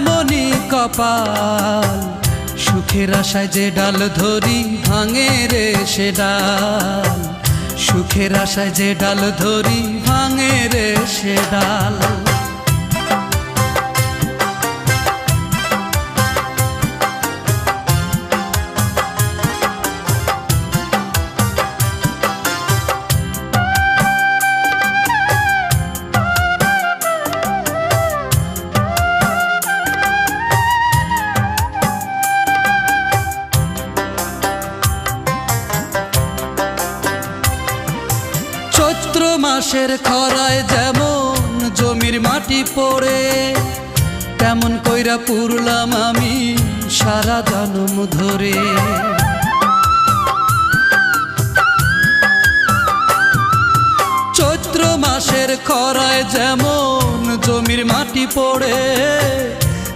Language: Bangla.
এমনই কপাল, সুখের আশায় যে ডাল ধরি ভাঙে রে সে ডাল, সুখের আশায় যে ডাল ধরি ভাঙে রে সে ডাল। চৈত্র মাসের খরায় যেমন জমির মাটি পড়ে, তেমন কইরা পুরলাম আমি সারা জনম ধরে। চৈত্র মাসের খরায় যেমন জমির মাটি পড়ে,